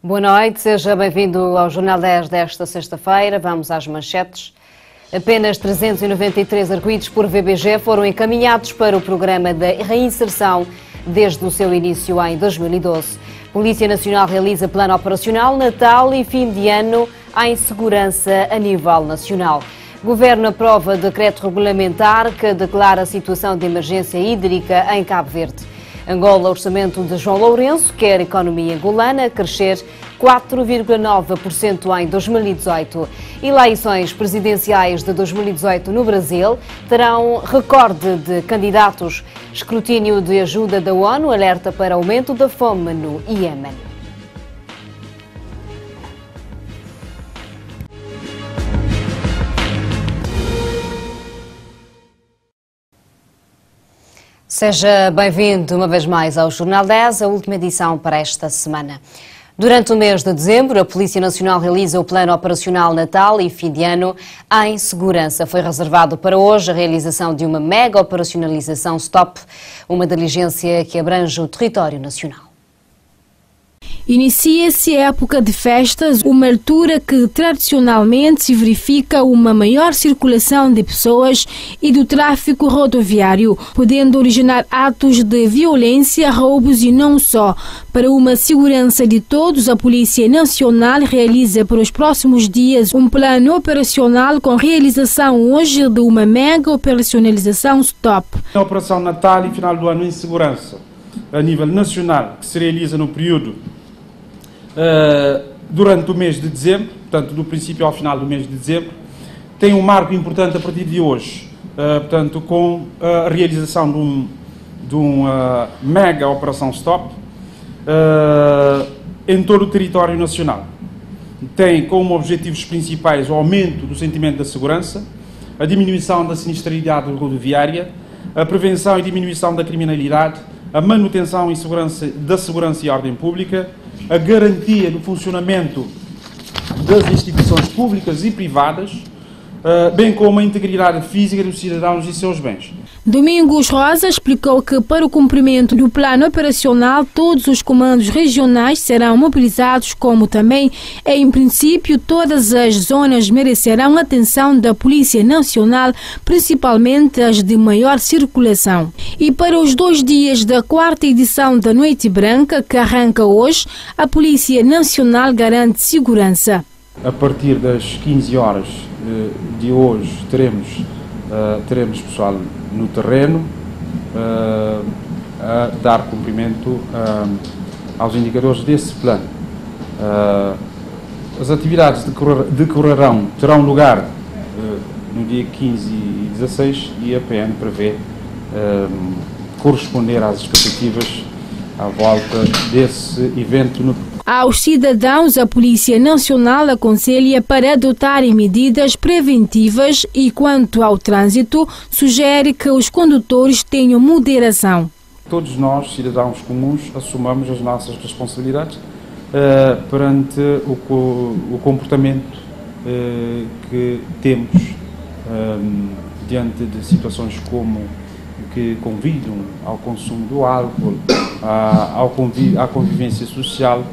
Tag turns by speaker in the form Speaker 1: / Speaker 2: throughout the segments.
Speaker 1: Boa noite, seja bem-vindo ao Jornal 10 desta sexta-feira. Vamos às manchetes. Apenas 393 arguidos por VBG foram encaminhados para o programa de reinserção desde o seu início em 2012. Polícia Nacional realiza plano operacional Natal e fim de ano em segurança a nível nacional. Governo aprova decreto regulamentar que declara a situação de emergência hídrica em Cabo Verde. Angola, orçamento de João Lourenço, quer a economia angolana crescer 4,9% em 2018. Eleições presidenciais de 2018 no Brasil terão recorde de candidatos. Escrutínio de ajuda da ONU alerta para aumento da fome no Iêmen. Seja bem-vindo uma vez mais ao Jornal 10, a última edição para esta semana. Durante o mês de dezembro, a Polícia Nacional realiza o Plano Operacional Natal e fim de ano em segurança. Foi reservado para hoje a realização de uma mega operacionalização STOP, uma diligência que abrange o território nacional.
Speaker 2: Inicia-se a época de festas, uma altura que tradicionalmente se verifica uma maior circulação de pessoas e do tráfego rodoviário, podendo originar atos de violência, roubos e não só. Para uma segurança de todos, a Polícia Nacional realiza para os próximos dias um plano operacional com realização hoje de uma mega operacionalização STOP.
Speaker 3: A Operação Natal e final do ano em segurança a nível nacional, que se realiza no período durante o mês de dezembro, portanto do princípio ao final do mês de dezembro, tem um marco importante a partir de hoje, portanto com a realização de uma mega operação STOP em todo o território nacional. Tem como objetivos principais o aumento do sentimento da segurança, a diminuição da sinistralidade rodoviária, a prevenção e diminuição da criminalidade, a manutenção e da segurança e ordem pública, a garantia do funcionamento das instituições públicas e privadas, bem como a integridade física dos cidadãos e seus bens.
Speaker 2: Domingos Rosa explicou que para o cumprimento do plano operacional todos os comandos regionais serão mobilizados, como também, em princípio, todas as zonas merecerão atenção da Polícia Nacional, principalmente as de maior circulação. E para os 2 dias da 4ª edição da Noite Branca, que arranca hoje, a Polícia Nacional garante segurança.
Speaker 3: A partir das 15 horas de hoje teremos pessoal no terreno a dar cumprimento aos indicadores desse plano. As atividades terão lugar no dia 15 e 16 e a PN prevê corresponder às expectativas à volta desse evento no.
Speaker 2: Aos cidadãos, a Polícia Nacional aconselha para adotarem medidas preventivas e, quanto ao trânsito, sugere que os condutores tenham moderação.
Speaker 3: Todos nós, cidadãos comuns, assumamos as nossas responsabilidades perante o comportamento que temos diante de situações como que convidam ao consumo do álcool, à convivência social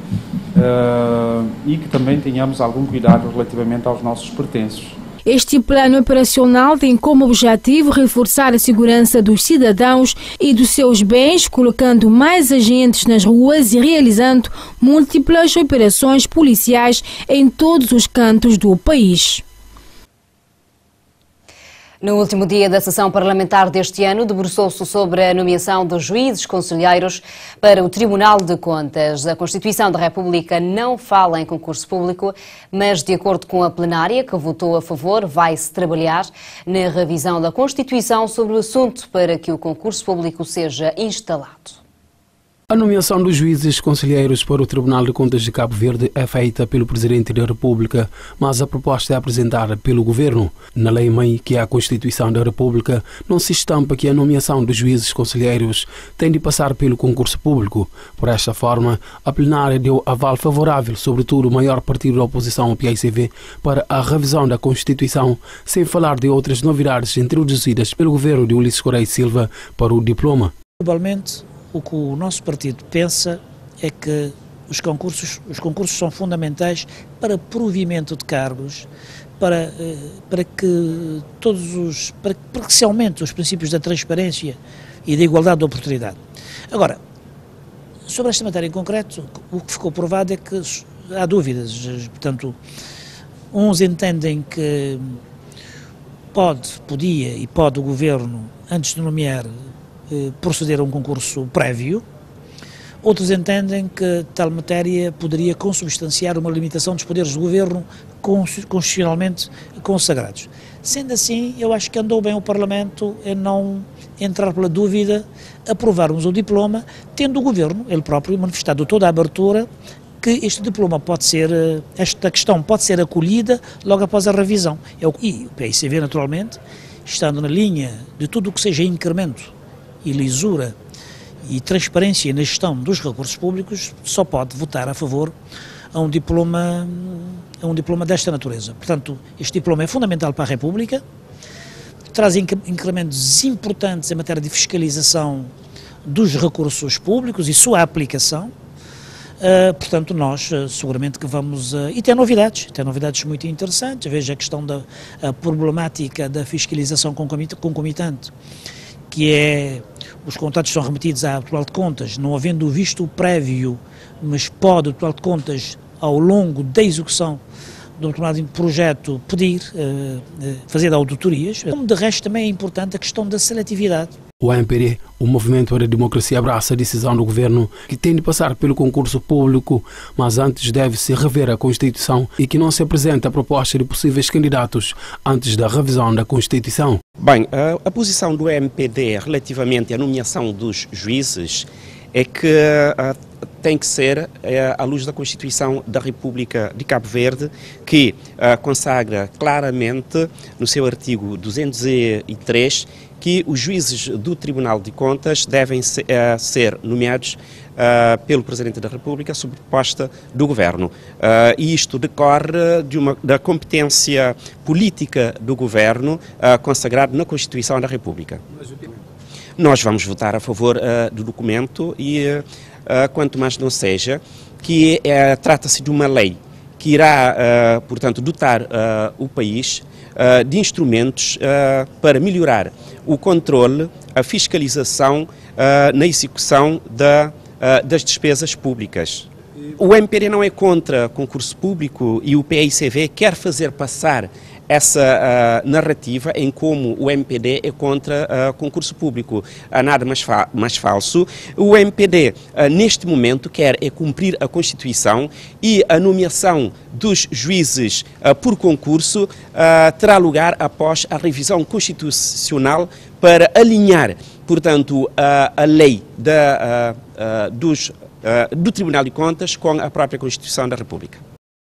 Speaker 3: e que também tenhamos algum cuidado relativamente aos nossos pertences.
Speaker 2: Este plano operacional tem como objetivo reforçar a segurança dos cidadãos e dos seus bens, colocando mais agentes nas ruas e realizando múltiplas operações policiais em todos os cantos do país.
Speaker 1: No último dia da sessão parlamentar deste ano, debruçou-se sobre a nomeação dos juízes conselheiros para o Tribunal de Contas. A Constituição da República não fala em concurso público, mas, de acordo com a plenária, que votou a favor, vai-se trabalhar na revisão da Constituição sobre o assunto para que o concurso público seja instalado.
Speaker 4: A nomeação dos juízes conselheiros para o Tribunal de Contas de Cabo Verde é feita pelo Presidente da República, mas a proposta é apresentada pelo Governo. Na lei-mãe, que é a Constituição da República, não se estampa que a nomeação dos juízes conselheiros tem de passar pelo concurso público. Por esta forma, a plenária deu aval favorável, sobretudo o maior partido da oposição, o PAICV, para a revisão da Constituição, sem falar de outras novidades introduzidas pelo Governo de Ulisses Correia Silva para o diploma.
Speaker 5: Globalmente, o que o nosso partido pensa é que os concursos são fundamentais para provimento de cargos, para que se aumentem os princípios da transparência e da igualdade de oportunidade. Agora, sobre esta matéria em concreto, o que ficou provado é que há dúvidas. Portanto, uns entendem que podia e pode o Governo, antes de nomear, proceder a um concurso prévio. Outros entendem que tal matéria poderia consubstanciar uma limitação dos poderes do Governo constitucionalmente consagrados. Sendo assim, eu acho que andou bem o Parlamento em não entrar pela dúvida, aprovarmos o diploma, tendo o Governo, ele próprio, manifestado toda a abertura que este diploma pode ser, esta questão pode ser acolhida logo após a revisão. E o PICV, naturalmente, estando na linha de tudo o que seja incremento e lisura e transparência na gestão dos recursos públicos, só pode votar a favor a um diploma desta natureza. Portanto, este diploma é fundamental para a República, traz incrementos importantes em matéria de fiscalização dos recursos públicos e sua aplicação. Portanto, nós seguramente que vamos... e tem novidades muito interessantes. Veja a questão da problemática da fiscalização concomitante, que é os contratos são remetidos à Tribunal de Contas, não havendo visto prévio, mas pode o Tribunal de Contas, ao longo da execução de um determinado projeto, pedir, fazer auditorias. Como de resto também é importante a questão da seletividade.
Speaker 4: O MPD, o Movimento para a Democracia, abraça a decisão do Governo que tem de passar pelo concurso público, mas antes deve-se rever a Constituição e que não se apresente a proposta de possíveis candidatos antes da revisão da Constituição.
Speaker 6: Bem, a posição do MPD relativamente à nomeação dos juízes é que tem que ser à luz da Constituição da República de Cabo Verde, que consagra claramente no seu artigo 203 que os juízes do Tribunal de Contas devem ser nomeados pelo Presidente da República sob proposta do Governo. E isto decorre da competência política do Governo consagrado na Constituição da República. Nós vamos votar a favor do documento e, quanto mais não seja, que trata-se de uma lei que irá, portanto, dotar o país de instrumentos para melhorar o controle, a fiscalização na execução das despesas públicas. O MPD não é contra concurso público e o PICV quer fazer passar essa narrativa em como o MPD é contra concurso público. Nada mais falso. O MPD, neste momento, quer cumprir a Constituição e a nomeação dos juízes por concurso terá lugar após a revisão constitucional para alinhar, portanto, a lei do Tribunal de Contas com a própria Constituição da República.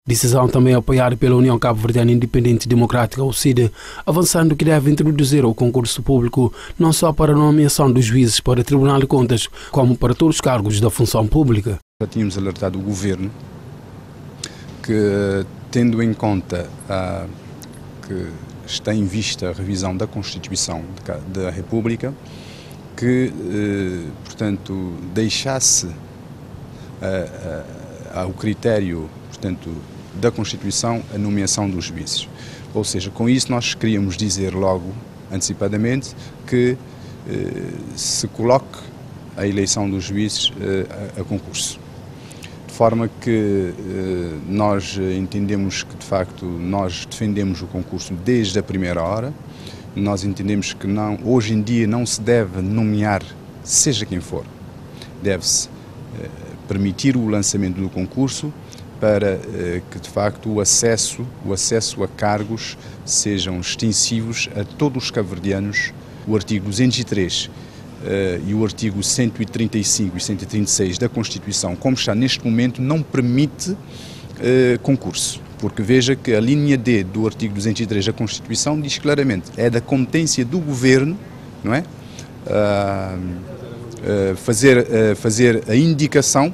Speaker 4: Decisão também apoiada pela União Cabo-Verdiana Independente Democrática, o CID, avançando que deve introduzir o concurso público não só para a nomeação dos juízes para o Tribunal de Contas, como para todos os cargos da função pública.
Speaker 7: Já tínhamos alertado o Governo que, tendo em conta que está em vista a revisão da Constituição da República, que, portanto, deixasse ao critério, portanto, da Constituição a nomeação dos juízes. Ou seja, com isso nós queríamos dizer logo, antecipadamente, que se coloque a eleição dos juízes a concurso. De forma que nós entendemos que, de facto, nós defendemos o concurso desde a primeira hora. Nós entendemos que hoje em dia não se deve nomear, seja quem for. Deve-se permitir o lançamento do concurso para que, de facto, o acesso a cargos sejam extensivos a todos os cabo-verdianos. O artigo 203 e o artigo 135 e 136 da Constituição, como está neste momento, não permite concurso. Porque veja que a linha D do artigo 203 da Constituição diz claramente, é da competência do Governo, não é? Fazer a indicação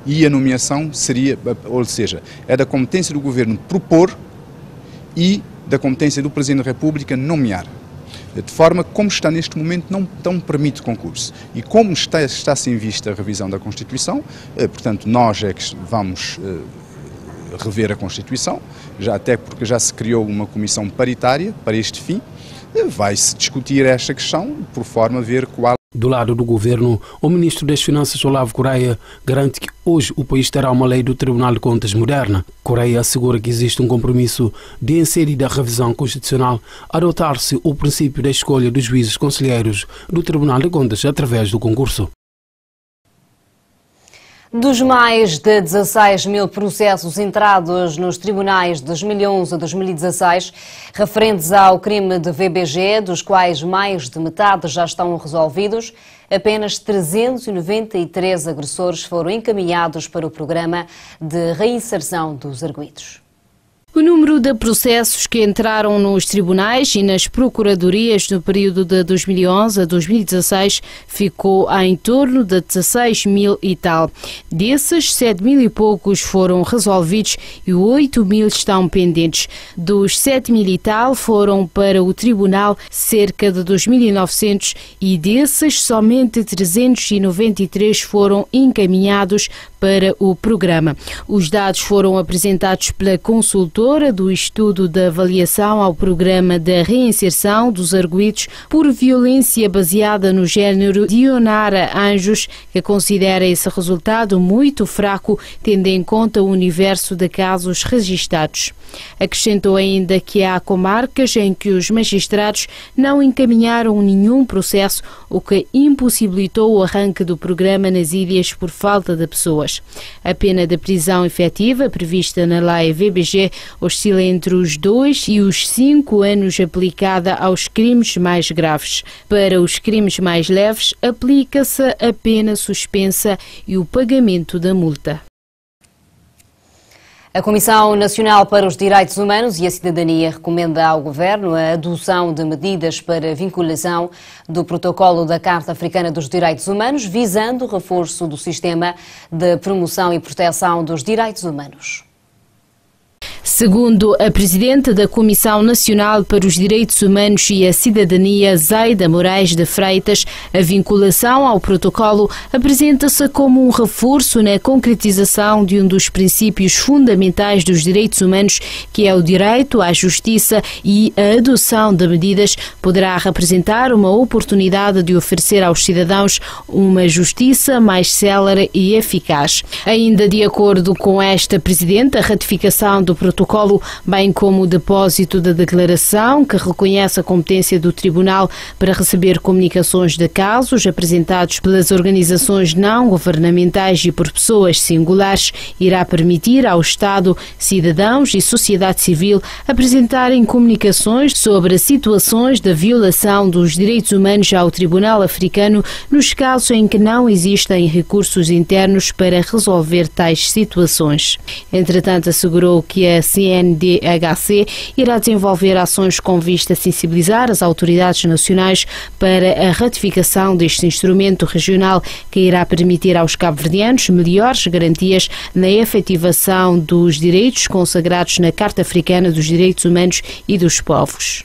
Speaker 7: e a nomeação seria, ou seja, é da competência do Governo propor e da competência do Presidente da República nomear. De forma que, como está neste momento, não permite concurso. E como está-se em vista a revisão da Constituição, portanto, nós é que vamos rever a Constituição, até porque já se criou uma comissão paritária para este fim, vai-se discutir esta questão por forma a ver qual.
Speaker 4: Do lado do governo, o ministro das Finanças, Olavo Correia, garante que hoje o país terá uma lei do Tribunal de Contas moderna. Correia assegura que existe um compromisso de inserir da revisão constitucional adotar-se o princípio da escolha dos juízes conselheiros do Tribunal de Contas através do concurso.
Speaker 1: Dos mais de 16 mil processos entrados nos tribunais de 2011 a 2016, referentes ao crime de VBG, dos quais mais de metade já estão resolvidos, apenas 393 agressores foram encaminhados para o programa de reinserção dos arguidos.
Speaker 2: O número de processos que entraram nos tribunais e nas procuradorias no período de 2011 a 2016 ficou em torno de 16 mil e tal. Desses, 7 mil e poucos foram resolvidos e 8 mil estão pendentes. Dos 7 mil e tal foram para o tribunal cerca de 2.900 e desses somente 393 foram encaminhados para o programa. Os dados foram apresentados pela consultora do estudo de avaliação ao programa de reinserção dos arguidos por violência baseada no género, Dionara Anjos, que considera esse resultado muito fraco, tendo em conta o universo de casos registados. Acrescentou ainda que há comarcas em que os magistrados não encaminharam nenhum processo, o que impossibilitou o arranque do programa nas ilhas por falta de pessoas. A pena de prisão efetiva prevista na lei VBG oscila entre os 2 e os 5 anos aplicada aos crimes mais graves. Para os crimes mais leves, aplica-se a pena suspensa e o pagamento da multa.
Speaker 1: A Comissão Nacional para os Direitos Humanos e a Cidadania recomenda ao Governo a adoção de medidas para vinculação do protocolo da Carta Africana dos Direitos Humanos, visando o reforço do sistema de promoção e proteção dos direitos humanos.
Speaker 2: Segundo a Presidente da Comissão Nacional para os Direitos Humanos e a Cidadania, Zaida Moraes de Freitas, a vinculação ao protocolo apresenta-se como um reforço na concretização de um dos princípios fundamentais dos direitos humanos, que é o direito à justiça, e a adoção de medidas poderá representar uma oportunidade de oferecer aos cidadãos uma justiça mais célere e eficaz. Ainda de acordo com esta Presidente, a ratificação do protocolo, bem como o depósito da declaração que reconhece a competência do Tribunal para receber comunicações de casos apresentados pelas organizações não governamentais e por pessoas singulares, irá permitir ao Estado, cidadãos e sociedade civil apresentarem comunicações sobre situações de violação dos direitos humanos ao Tribunal Africano nos casos em que não existem recursos internos para resolver tais situações. Entretanto, assegurou que a CNDHC irá desenvolver ações com vista a sensibilizar as autoridades nacionais para a ratificação deste instrumento regional que irá permitir aos cabo-verdianos melhores garantias na efetivação dos direitos consagrados na Carta Africana dos Direitos Humanos e dos Povos.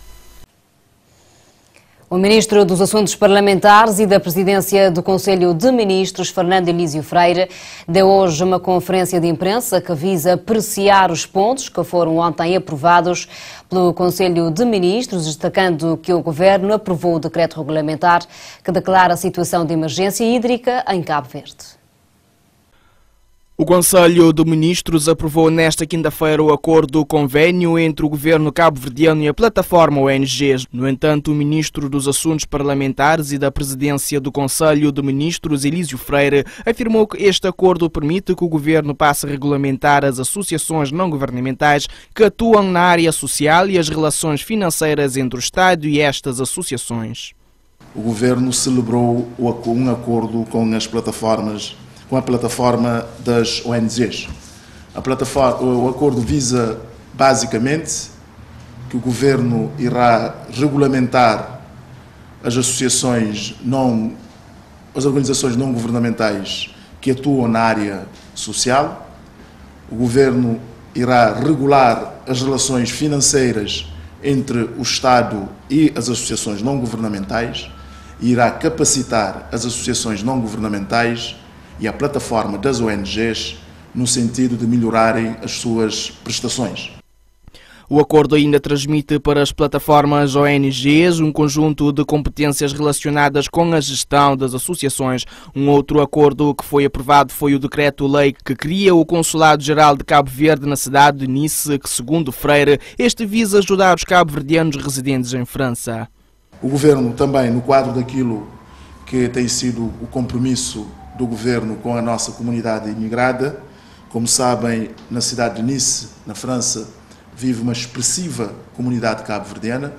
Speaker 1: O Ministro dos Assuntos Parlamentares e da Presidência do Conselho de Ministros, Fernando Elísio Freire, deu hoje uma conferência de imprensa que visa apreciar os pontos que foram ontem aprovados pelo Conselho de Ministros, destacando que o Governo aprovou o decreto regulamentar que declara a situação de emergência hídrica em Cabo Verde.
Speaker 8: O Conselho de Ministros aprovou nesta quinta-feira o acordo convênio entre o governo cabo-verdiano e a plataforma ONGs. No entanto, o Ministro dos Assuntos Parlamentares e da Presidência do Conselho de Ministros, Elísio Freire, afirmou que este acordo permite que o governo passe a regulamentar as associações não-governamentais que atuam na área social e as relações financeiras entre o Estado e estas associações.
Speaker 9: O governo celebrou um acordo com a plataforma das ONGs. O acordo visa, basicamente, que o Governo irá regulamentar as organizações não governamentais que atuam na área social. O Governo irá regular as relações financeiras entre o Estado e as associações não governamentais e irá capacitar as associações não governamentais e a plataforma das ONGs no sentido de melhorarem as suas prestações.
Speaker 8: O acordo ainda transmite para as plataformas ONGs um conjunto de competências relacionadas com a gestão das associações. Um outro acordo que foi aprovado foi o decreto-lei que cria o Consulado-Geral de Cabo Verde na cidade de Nice, que, segundo Freire, este visa ajudar os cabo-verdianos residentes em França.
Speaker 9: O Governo também, no quadro daquilo que tem sido o compromisso do Governo com a nossa comunidade imigrada, como sabem, na cidade de Nice, na França, vive uma expressiva comunidade cabo-verdiana,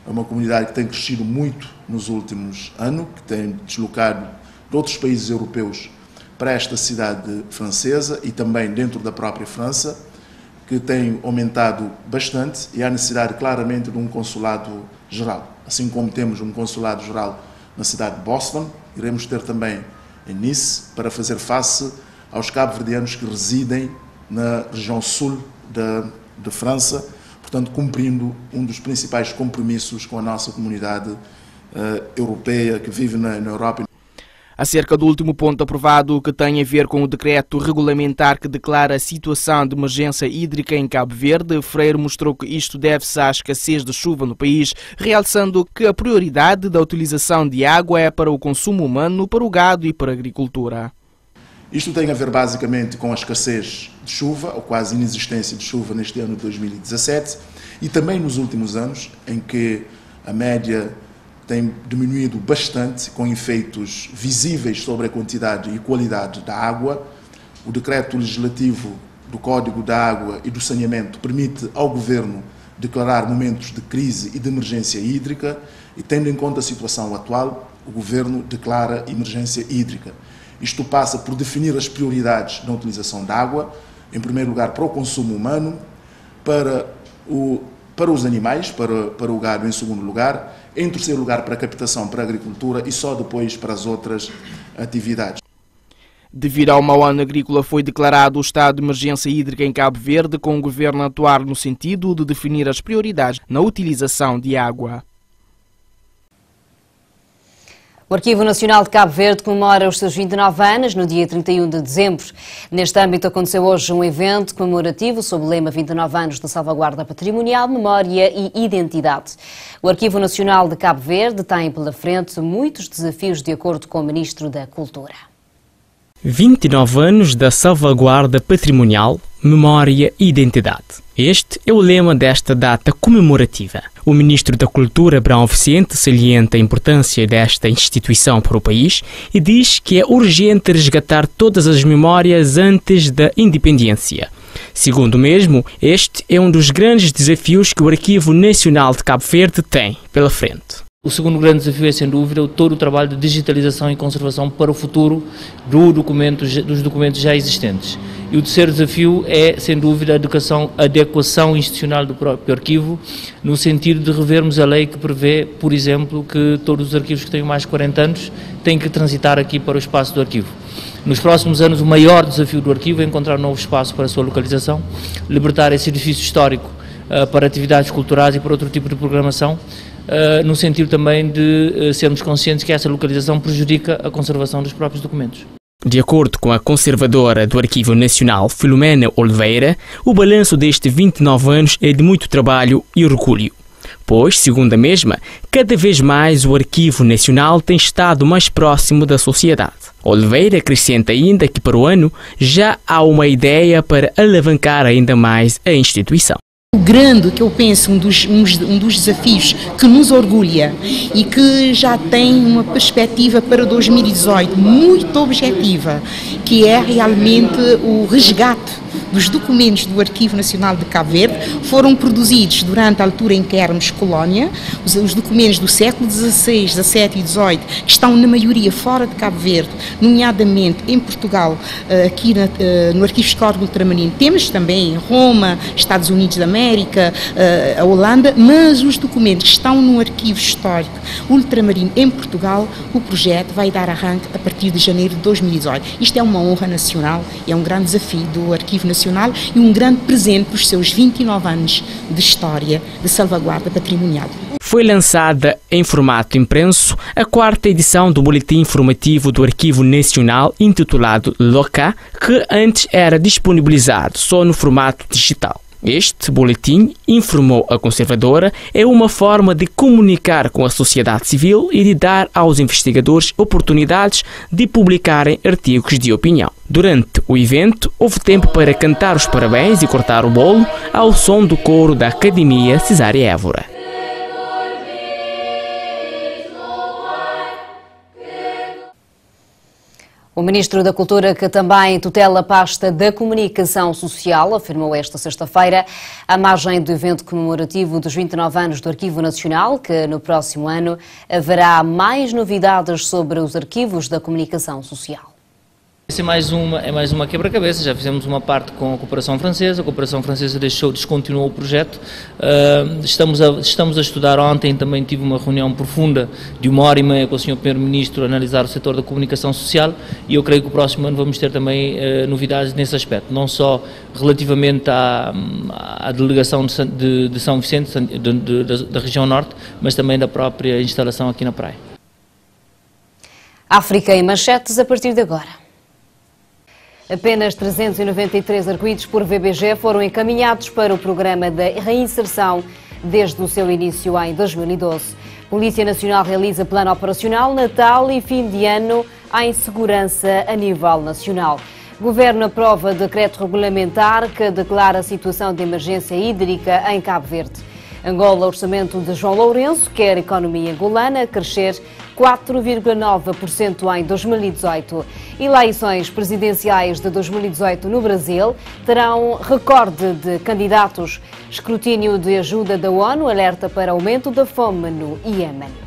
Speaker 9: é uma comunidade que tem crescido muito nos últimos anos, que tem deslocado de outros países europeus para esta cidade francesa e também dentro da própria França, que tem aumentado bastante e há necessidade claramente de um consulado-geral. Assim como temos um consulado-geral na cidade de Boston, iremos ter também em Nice para fazer face aos cabo-verdianos que residem na região sul de França, portanto, cumprindo um dos principais compromissos com a nossa comunidade europeia que vive na Europa.
Speaker 8: Acerca do último ponto aprovado, que tem a ver com o decreto regulamentar que declara a situação de emergência hídrica em Cabo Verde, Freire mostrou que isto deve-se à escassez de chuva no país, realçando que a prioridade da utilização de água é para o consumo humano, para o gado e para a agricultura.
Speaker 9: Isto tem a ver basicamente com a escassez de chuva, ou quase inexistência de chuva neste ano de 2017, e também nos últimos anos, em que a média tem diminuído bastante, com efeitos visíveis sobre a quantidade e qualidade da água. O decreto legislativo do Código da Água e do Saneamento permite ao Governo declarar momentos de crise e de emergência hídrica, e tendo em conta a situação atual, o Governo declara emergência hídrica. Isto passa por definir as prioridades na utilização da água, em primeiro lugar para o consumo humano, para os animais, para o gado em segundo lugar, em terceiro lugar para a captação, para a agricultura e só depois para as outras atividades.
Speaker 8: Devido ao mau ano agrícola, foi declarado o estado de emergência hídrica em Cabo Verde, com o Governo a atuar no sentido de definir as prioridades na utilização de água.
Speaker 1: O Arquivo Nacional de Cabo Verde comemora os seus 29 anos no dia 31 de dezembro. Neste âmbito aconteceu hoje um evento comemorativo sob o lema 29 anos de salvaguarda patrimonial, memória e identidade. O Arquivo Nacional de Cabo Verde tem pela frente muitos desafios, de acordo com o Ministro da Cultura.
Speaker 10: 29 anos da salvaguarda patrimonial, memória e identidade. Este é o lema desta data comemorativa. O Ministro da Cultura, Abrão Vicente, salienta a importância desta instituição para o país e diz que é urgente resgatar todas as memórias antes da independência. Segundo o mesmo, este é um dos grandes desafios que o Arquivo Nacional de Cabo Verde tem pela frente.
Speaker 11: O segundo grande desafio é, sem dúvida, todo o trabalho de digitalização e conservação para o futuro dos documentos já existentes. E o terceiro desafio é, sem dúvida, a adequação institucional do próprio arquivo, no sentido de revermos a lei que prevê, por exemplo, que todos os arquivos que tenham mais de 40 anos têm que transitar aqui para o espaço do arquivo. Nos próximos anos, o maior desafio do arquivo é encontrar um novo espaço para a sua localização, libertar esse edifício histórico para atividades culturais e para outro tipo de programação, no sentido também de sermos conscientes que essa localização prejudica a conservação dos próprios documentos.
Speaker 10: De acordo com a conservadora do Arquivo Nacional, Filomena Oliveira, o balanço destes 29 anos é de muito trabalho e orgulho. Pois, segundo a mesma, cada vez mais o Arquivo Nacional tem estado mais próximo da sociedade. Oliveira acrescenta ainda que para o ano já há uma ideia para alavancar ainda mais a instituição.
Speaker 12: O grande, que eu penso, um dos desafios que nos orgulha e que já tem uma perspectiva para 2018 muito objetiva, que é realmente o resgate dos documentos do Arquivo Nacional de Cabo Verde. Foram produzidos durante a altura em que éramos colónia, os documentos do século XVI, XVII e XVIII, que estão na maioria fora de Cabo Verde, nomeadamente em Portugal, aqui no Arquivo Histórico Ultramarino. Temos também em Roma, Estados Unidos da América, a Holanda, mas os documentos que estão no Arquivo Histórico Ultramarino em Portugal, o projeto vai dar arranque a partir de janeiro de 2018. Isto é uma honra nacional, é um grande desafio do Arquivo Nacional nacional e um grande presente para os seus 29 anos de história de salvaguarda patrimonial.
Speaker 10: Foi lançada em formato impresso a 4ª edição do Boletim Informativo do Arquivo Nacional, intitulado LOCA, que antes era disponibilizado só no formato digital. Este boletim, informou a conservadora, é uma forma de comunicar com a sociedade civil e de dar aos investigadores oportunidades de publicarem artigos de opinião. Durante o evento, houve tempo para cantar os parabéns e cortar o bolo ao som do coro da Academia Cesária Évora.
Speaker 1: O Ministro da Cultura, que também tutela a pasta da Comunicação Social, afirmou esta sexta-feira, à margem do evento comemorativo dos 29 anos do Arquivo Nacional, que no próximo ano haverá mais novidades sobre os arquivos da comunicação social.
Speaker 11: Essa é mais uma quebra-cabeça. Já fizemos uma parte com a cooperação francesa descontinuou o projeto. Estamos a estudar. Ontem também tive uma reunião profunda de 1h30 com o Sr. Primeiro-Ministro a analisar o setor da comunicação social e eu creio que o próximo ano vamos ter também novidades nesse aspecto, não só relativamente à delegação de São Vicente, da região norte, mas também da própria instalação aqui na praia.
Speaker 1: África em manchetes a partir de agora. Apenas 393 arguidos por VBG foram encaminhados para o programa da reinserção desde o seu início em 2012. Polícia Nacional realiza plano operacional Natal e fim de ano em segurança a nível nacional. Governo aprova decreto regulamentar que declara a situação de emergência hídrica em Cabo Verde. Angola, orçamento de João Lourenço, quer a economia angolana crescer 4,9% em 2018. Eleições presidenciais de 2018 no Brasil terão recorde de candidatos. Escrutínio de ajuda da ONU alerta para aumento da fome no Iêmen.